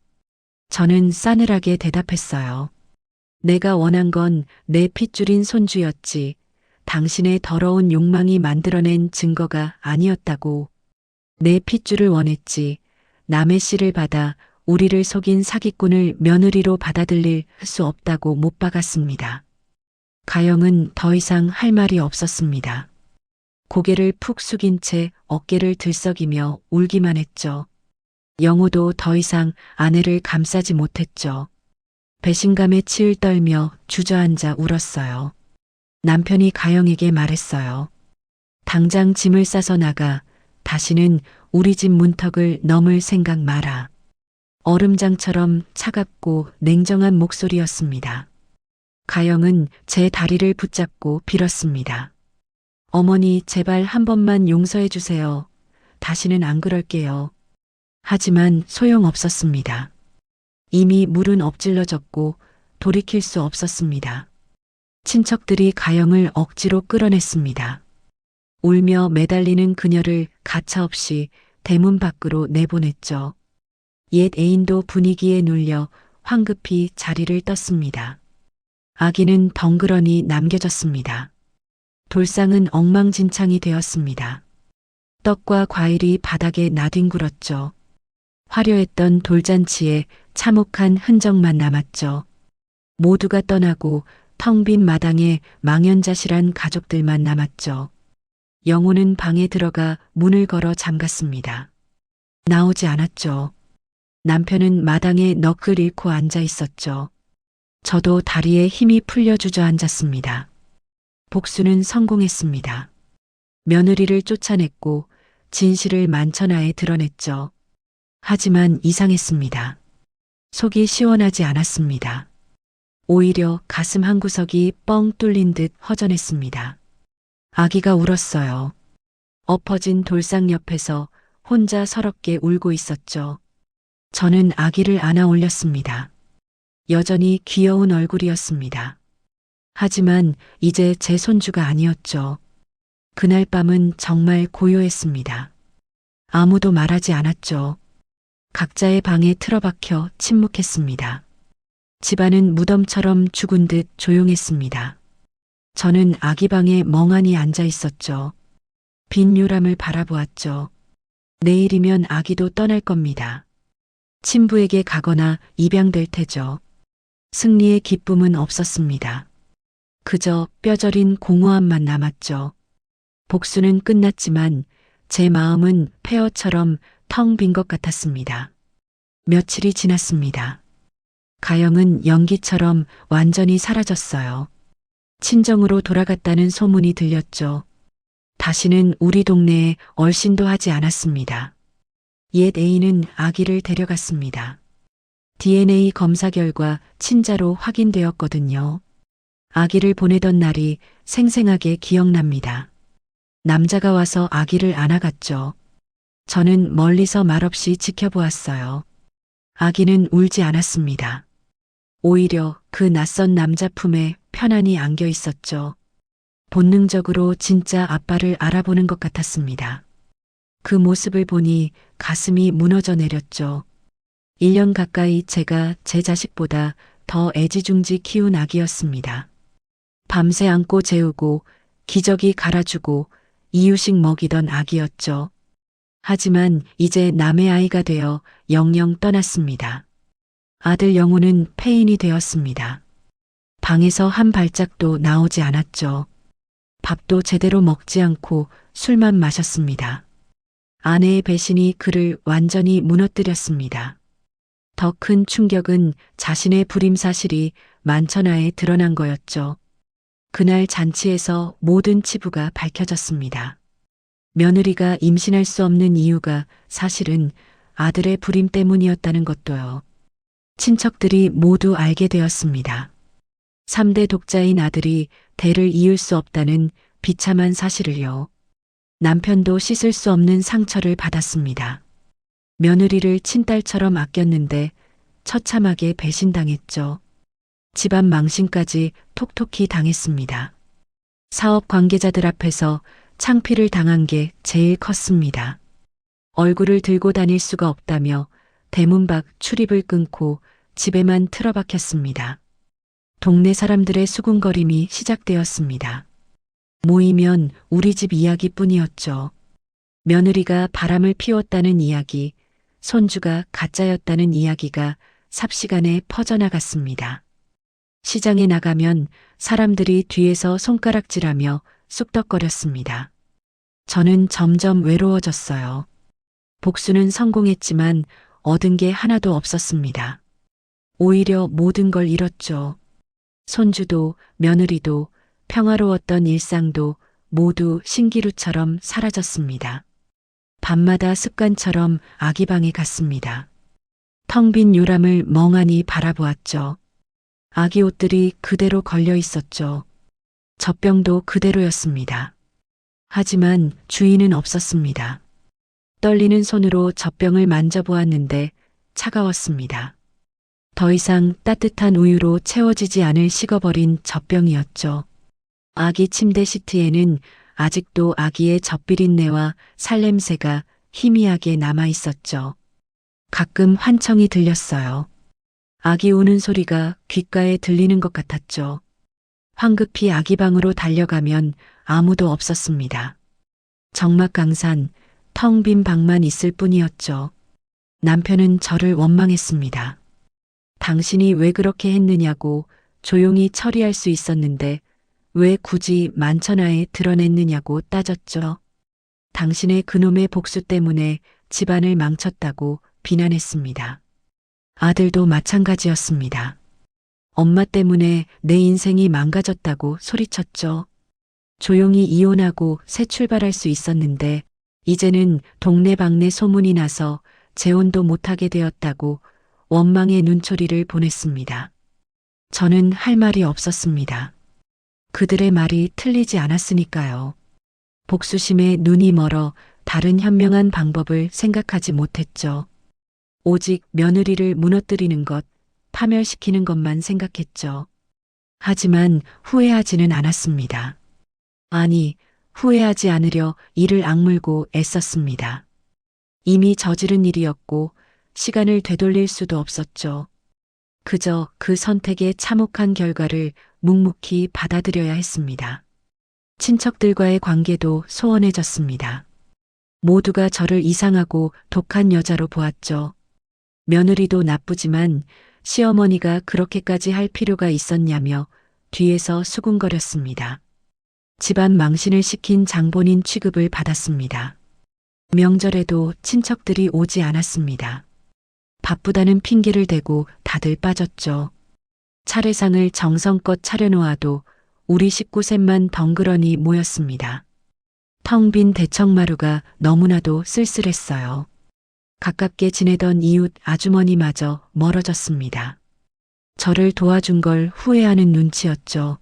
저는 싸늘하게 대답했어요. 내가 원한 건 내 핏줄인 손주였지, 당신의 더러운 욕망이 만들어낸 증거가 아니었다고. 내 핏줄을 원했지, 남의 씨를 받아 우리를 속인 사기꾼을 며느리로 받아들일 수 없다고 못 박았습니다. 가영은 더 이상 할 말이 없었습니다. 고개를 푹 숙인 채 어깨를 들썩이며 울기만 했죠. 영우도 더 이상 아내를 감싸지 못했죠. 배신감에 치을 떨며 주저앉아 울었어요. 남편이 가영에게 말했어요. 당장 짐을 싸서 나가. 다시는 우리 집 문턱을 넘을 생각 마라. 얼음장처럼 차갑고 냉정한 목소리였습니다. 가영은 제 다리를 붙잡고 빌었습니다. 어머니, 제발 한 번만 용서해 주세요. 다시는 안 그럴게요. 하지만 소용없었습니다. 이미 물은 엎질러졌고 돌이킬 수 없었습니다. 친척들이 가영을 억지로 끌어냈습니다. 울며 매달리는 그녀를 가차없이 대문 밖으로 내보냈죠. 옛 애인도 분위기에 눌려 황급히 자리를 떴습니다. 아기는 덩그러니 남겨졌습니다. 돌상은 엉망진창이 되었습니다. 떡과 과일이 바닥에 나뒹굴었죠. 화려했던 돌잔치에 참혹한 흔적만 남았죠. 모두가 떠나고 텅 빈 마당에 망연자실한 가족들만 남았죠. 영우는 방에 들어가 문을 걸어 잠갔습니다. 나오지 않았죠. 남편은 마당에 넋을 잃고 앉아 있었죠. 저도 다리에 힘이 풀려 주저앉았습니다. 복수는 성공했습니다. 며느리를 쫓아냈고 진실을 만천하에 드러냈죠. 하지만 이상했습니다. 속이 시원하지 않았습니다. 오히려 가슴 한구석이 뻥 뚫린 듯 허전했습니다. 아기가 울었어요. 엎어진 돌상 옆에서 혼자 서럽게 울고 있었죠. 저는 아기를 안아 올렸습니다. 여전히 귀여운 얼굴이었습니다. 하지만 이제 제 손주가 아니었죠. 그날 밤은 정말 고요했습니다. 아무도 말하지 않았죠. 각자의 방에 틀어박혀 침묵했습니다. 집안은 무덤처럼 죽은 듯 조용했습니다. 저는 아기 방에 멍하니 앉아 있었죠. 빈 요람을 바라보았죠. 내일이면 아기도 떠날 겁니다. 친부에게 가거나 입양될 테죠. 승리의 기쁨은 없었습니다. 그저 뼈저린 공허함만 남았죠. 복수는 끝났지만 제 마음은 폐허처럼 텅 빈 것 같았습니다. 며칠이 지났습니다. 가영은 연기처럼 완전히 사라졌어요. 친정으로 돌아갔다는 소문이 들렸죠. 다시는 우리 동네에 얼씬도 하지 않았습니다. 옛 애인은 아기를 데려갔습니다. DNA 검사 결과 친자로 확인되었거든요. 아기를 보내던 날이 생생하게 기억납니다. 남자가 와서 아기를 안아갔죠. 저는 멀리서 말없이 지켜보았어요. 아기는 울지 않았습니다. 오히려 그 낯선 남자 품에 편안히 안겨 있었죠. 본능적으로 진짜 아빠를 알아보는 것 같았습니다. 그 모습을 보니 가슴이 무너져 내렸죠. 1년 가까이 제가 제 자식보다 더 애지중지 키운 아기였습니다. 밤새 안고 재우고 기저귀 갈아주고 이유식 먹이던 아기였죠. 하지만 이제 남의 아이가 되어 영영 떠났습니다. 아들 영우는 폐인이 되었습니다. 방에서 한 발짝도 나오지 않았죠. 밥도 제대로 먹지 않고 술만 마셨습니다. 아내의 배신이 그를 완전히 무너뜨렸습니다. 더 큰 충격은 자신의 불임 사실이 만천하에 드러난 거였죠. 그날 잔치에서 모든 치부가 밝혀졌습니다. 며느리가 임신할 수 없는 이유가 사실은 아들의 불임 때문이었다는 것도요. 친척들이 모두 알게 되었습니다. 3대 독자인 아들이 대를 이을 수 없다는 비참한 사실을요. 남편도 씻을 수 없는 상처를 받았습니다. 며느리를 친딸처럼 아꼈는데 처참하게 배신당했죠. 집안 망신까지 톡톡히 당했습니다. 사업 관계자들 앞에서 창피를 당한 게 제일 컸습니다. 얼굴을 들고 다닐 수가 없다며 대문 밖 출입을 끊고 집에만 틀어박혔습니다. 동네 사람들의 수군거림이 시작되었습니다. 모이면 우리 집 이야기뿐이었죠. 며느리가 바람을 피웠다는 이야기, 손주가 가짜였다는 이야기가 삽시간에 퍼져나갔습니다. 시장에 나가면 사람들이 뒤에서 손가락질하며 쑥덕거렸습니다. 저는 점점 외로워졌어요. 복수는 성공했지만 얻은 게 하나도 없었습니다. 오히려 모든 걸 잃었죠. 손주도 며느리도 평화로웠던 일상도 모두 신기루처럼 사라졌습니다. 밤마다 습관처럼 아기 방에 갔습니다. 텅 빈 요람을 멍하니 바라보았죠. 아기 옷들이 그대로 걸려 있었죠. 젖병도 그대로였습니다. 하지만 주인은 없었습니다. 떨리는 손으로 젖병을 만져보았는데 차가웠습니다. 더 이상 따뜻한 우유로 채워지지 않을 식어버린 젖병이었죠. 아기 침대 시트에는 아직도 아기의 젖비린내와 살냄새가 희미하게 남아 있었죠. 가끔 환청이 들렸어요. 아기 우는 소리가 귓가에 들리는 것 같았죠. 황급히 아기 방으로 달려가면 아무도 없었습니다. 적막강산, 텅 빈 방만 있을 뿐이었죠. 남편은 저를 원망했습니다. 당신이 왜 그렇게 했느냐고 조용히 처리할 수 있었는데 왜 굳이 만천하에 드러냈느냐고 따졌죠. 당신의 그놈의 복수 때문에 집안을 망쳤다고 비난했습니다. 아들도 마찬가지였습니다. 엄마 때문에 내 인생이 망가졌다고 소리쳤죠. 조용히 이혼하고 새 출발할 수 있었는데 이제는 동네방네 소문이 나서 재혼도 못하게 되었다고 원망의 눈초리를 보냈습니다. 저는 할 말이 없었습니다. 그들의 말이 틀리지 않았으니까요. 복수심에 눈이 멀어 다른 현명한 방법을 생각하지 못했죠. 오직 며느리를 무너뜨리는 것, 파멸시키는 것만 생각했죠. 하지만 후회하지는 않았습니다. 아니, 후회하지 않으려 이를 악물고 애썼습니다. 이미 저지른 일이었고 시간을 되돌릴 수도 없었죠. 그저 그 선택의 참혹한 결과를 묵묵히 받아들여야 했습니다. 친척들과의 관계도 소원해졌습니다. 모두가 저를 이상하고 독한 여자로 보았죠. 며느리도 나쁘지만 시어머니가 그렇게까지 할 필요가 있었냐며 뒤에서 수군거렸습니다. 집안 망신을 시킨 장본인 취급을 받았습니다. 명절에도 친척들이 오지 않았습니다. 바쁘다는 핑계를 대고 다들 빠졌죠. 차례상을 정성껏 차려놓아도 우리 식구 셋만 덩그러니 모였습니다. 텅 빈 대청마루가 너무나도 쓸쓸했어요. 가깝게 지내던 이웃 아주머니마저 멀어졌습니다. 저를 도와준 걸 후회하는 눈치였죠.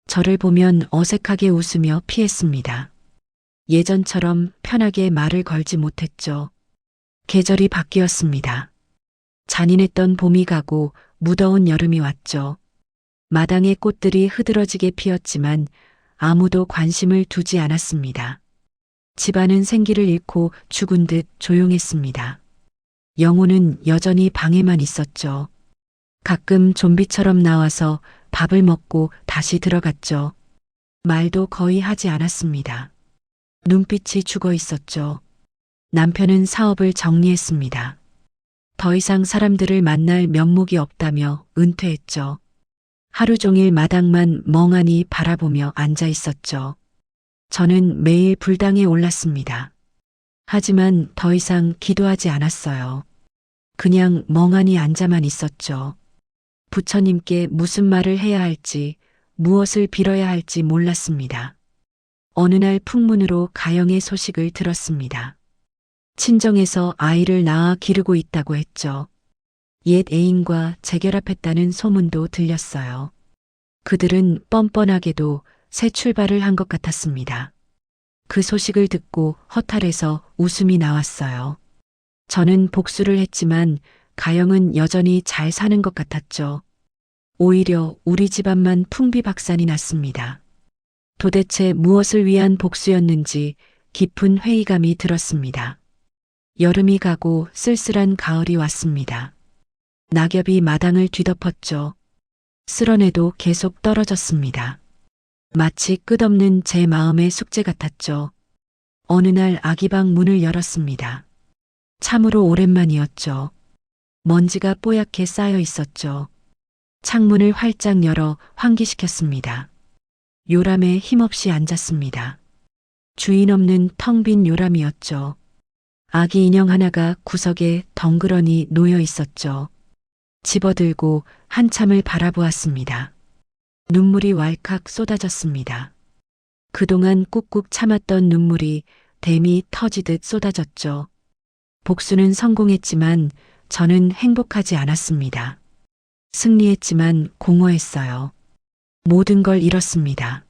저를 보면 어색하게 웃으며 피했습니다. 예전처럼 편하게 말을 걸지 못했죠. 계절이 바뀌었습니다. 잔인했던 봄이 가고 무더운 여름이 왔죠. 마당의 꽃들이 흐드러지게 피었지만 아무도 관심을 두지 않았습니다. 집안은 생기를 잃고 죽은 듯 조용했습니다. 영호는 여전히 방에만 있었죠. 가끔 좀비처럼 나와서 밥을 먹고 다시 들어갔죠. 말도 거의 하지 않았습니다. 눈빛이 죽어 있었죠. 남편은 사업을 정리했습니다. 더 이상 사람들을 만날 면목이 없다며 은퇴했죠. 하루 종일 마당만 멍하니 바라보며 앉아 있었죠. 저는 매일 불당에 올랐습니다. 하지만 더 이상 기도하지 않았어요. 그냥 멍하니 앉아만 있었죠. 부처님께 무슨 말을 해야 할지, 무엇을 빌어야 할지 몰랐습니다. 어느 날 풍문으로 가영의 소식을 들었습니다. 친정에서 아이를 낳아 기르고 있다고 했죠. 옛 애인과 재결합했다는 소문도 들렸어요. 그들은 뻔뻔하게도 새 출발을 한 것 같았습니다. 그 소식을 듣고 허탈해서 웃음이 나왔어요. 저는 복수를 했지만 가영은 여전히 잘 사는 것 같았죠. 오히려 우리 집안만 풍비박산이 났습니다. 도대체 무엇을 위한 복수였는지 깊은 회의감이 들었습니다. 여름이 가고 쓸쓸한 가을이 왔습니다. 낙엽이 마당을 뒤덮었죠. 쓸어내도 계속 떨어졌습니다. 마치 끝없는 제 마음의 숙제 같았죠. 어느 날 아기 방 문을 열었습니다. 참으로 오랜만이었죠. 먼지가 뽀얗게 쌓여 있었죠. 창문을 활짝 열어 환기시켰습니다. 요람에 힘없이 앉았습니다. 주인 없는 텅 빈 요람이었죠. 아기 인형 하나가 구석에 덩그러니 놓여 있었죠. 집어들고 한참을 바라보았습니다. 눈물이 왈칵 쏟아졌습니다. 그동안 꾹꾹 참았던 눈물이 댐이 터지듯 쏟아졌죠. 복수는 성공했지만 저는 행복하지 않았습니다. 승리했지만 공허했어요. 모든 걸 잃었습니다.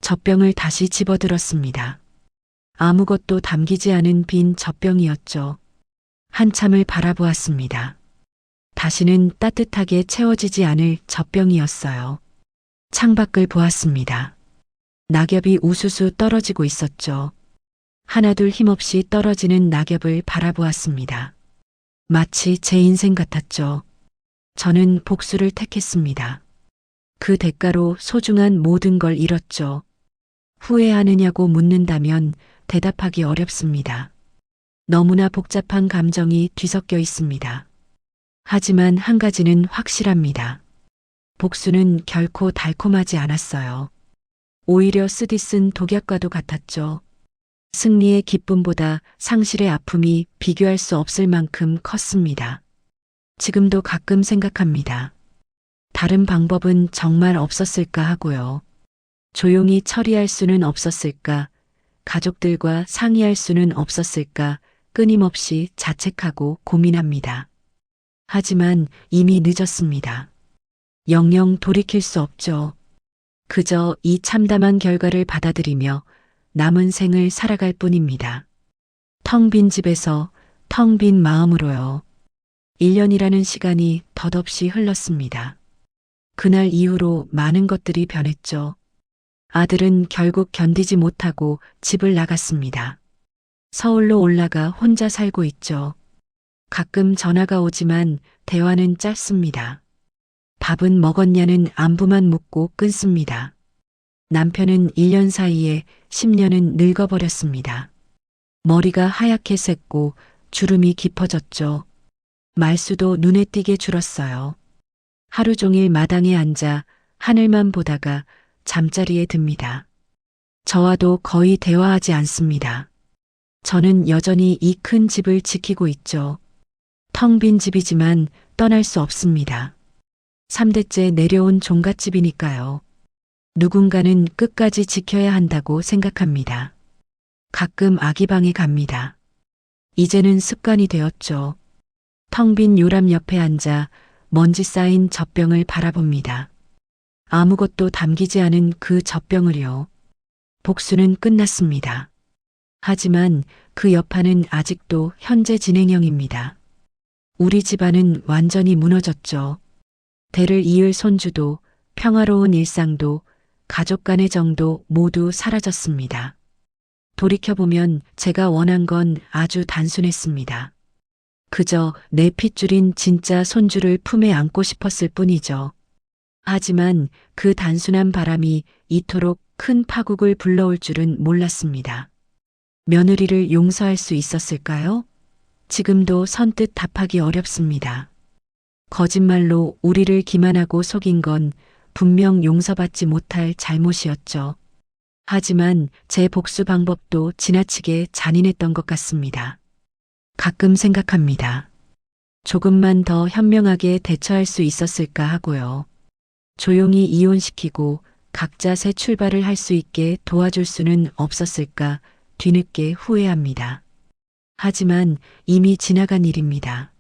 젖병을 다시 집어들었습니다. 아무것도 담기지 않은 빈 젖병이었죠. 한참을 바라보았습니다. 다시는 따뜻하게 채워지지 않을 젖병이었어요. 창밖을 보았습니다. 낙엽이 우수수 떨어지고 있었죠. 하나둘 힘없이 떨어지는 낙엽을 바라보았습니다. 마치 제 인생 같았죠. 저는 복수를 택했습니다. 그 대가로 소중한 모든 걸 잃었죠. 후회하느냐고 묻는다면 대답하기 어렵습니다. 너무나 복잡한 감정이 뒤섞여 있습니다. 하지만 한 가지는 확실합니다. 복수는 결코 달콤하지 않았어요. 오히려 쓰디쓴 독약과도 같았죠. 승리의 기쁨보다 상실의 아픔이 비교할 수 없을 만큼 컸습니다. 지금도 가끔 생각합니다. 다른 방법은 정말 없었을까 하고요. 조용히 처리할 수는 없었을까? 가족들과 상의할 수는 없었을까? 끊임없이 자책하고 고민합니다. 하지만 이미 늦었습니다. 영영 돌이킬 수 없죠. 그저 이 참담한 결과를 받아들이며 남은 생을 살아갈 뿐입니다. 텅 빈 집에서 텅 빈 마음으로요. 1년이라는 시간이 덧없이 흘렀습니다. 그날 이후로 많은 것들이 변했죠. 아들은 결국 견디지 못하고 집을 나갔습니다. 서울로 올라가 혼자 살고 있죠. 가끔 전화가 오지만 대화는 짧습니다. 밥은 먹었냐는 안부만 묻고 끊습니다. 남편은 1년 사이에 10년은 늙어버렸습니다. 머리가 하얗게 샜고 주름이 깊어졌죠. 말수도 눈에 띄게 줄었어요. 하루 종일 마당에 앉아 하늘만 보다가 잠자리에 듭니다. 저와도 거의 대화하지 않습니다. 저는 여전히 이 큰 집을 지키고 있죠. 텅 빈 집이지만 떠날 수 없습니다. 3대째 내려온 종갓집이니까요. 누군가는 끝까지 지켜야 한다고 생각합니다. 가끔 아기 방에 갑니다. 이제는 습관이 되었죠. 텅 빈 요람 옆에 앉아 먼지 쌓인 젖병을 바라봅니다. 아무것도 담기지 않은 그 젖병을요. 복수는 끝났습니다. 하지만 그 여파는 아직도 현재 진행형입니다. 우리 집안은 완전히 무너졌죠. 대를 이을 손주도, 평화로운 일상도, 가족 간의 정도 모두 사라졌습니다. 돌이켜보면 제가 원한 건 아주 단순했습니다. 그저 내 핏줄인 진짜 손주를 품에 안고 싶었을 뿐이죠. 하지만 그 단순한 바람이 이토록 큰 파국을 불러올 줄은 몰랐습니다. 며느리를 용서할 수 있었을까요? 지금도 선뜻 답하기 어렵습니다. 거짓말로 우리를 기만하고 속인 건 분명 용서받지 못할 잘못이었죠. 하지만 제 복수 방법도 지나치게 잔인했던 것 같습니다. 가끔 생각합니다. 조금만 더 현명하게 대처할 수 있었을까 하고요. 조용히 이혼시키고 각자 새 출발을 할 수 있게 도와줄 수는 없었을까 뒤늦게 후회합니다. 하지만 이미 지나간 일입니다.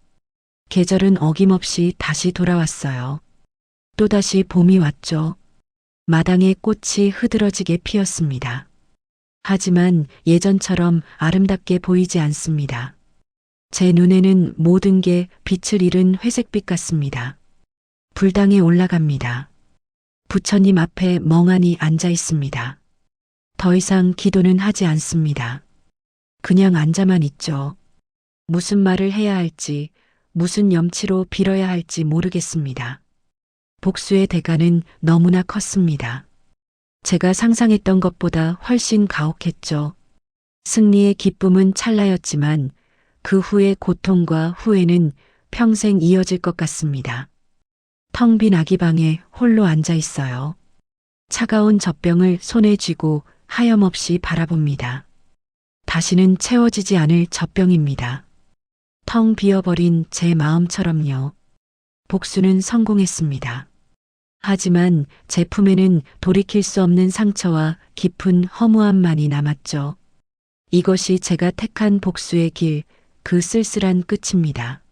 계절은 어김없이 다시 돌아왔어요. 또다시 봄이 왔죠. 마당에 꽃이 흐드러지게 피었습니다. 하지만 예전처럼 아름답게 보이지 않습니다. 제 눈에는 모든 게 빛을 잃은 회색빛 같습니다. 불당에 올라갑니다. 부처님 앞에 멍하니 앉아 있습니다. 더 이상 기도는 하지 않습니다. 그냥 앉아만 있죠. 무슨 말을 해야 할지, 무슨 염치로 빌어야 할지 모르겠습니다. 복수의 대가는 너무나 컸습니다. 제가 상상했던 것보다 훨씬 가혹했죠. 승리의 기쁨은 찰나였지만 그 후의 고통과 후회는 평생 이어질 것 같습니다. 텅 빈 아기 방에 홀로 앉아 있어요. 차가운 젖병을 손에 쥐고 하염없이 바라봅니다. 다시는 채워지지 않을 젖병입니다. 텅 비어버린 제 마음처럼요. 복수는 성공했습니다. 하지만 제 품에는 돌이킬 수 없는 상처와 깊은 허무함만이 남았죠. 이것이 제가 택한 복수의 길, 그 쓸쓸한 끝입니다.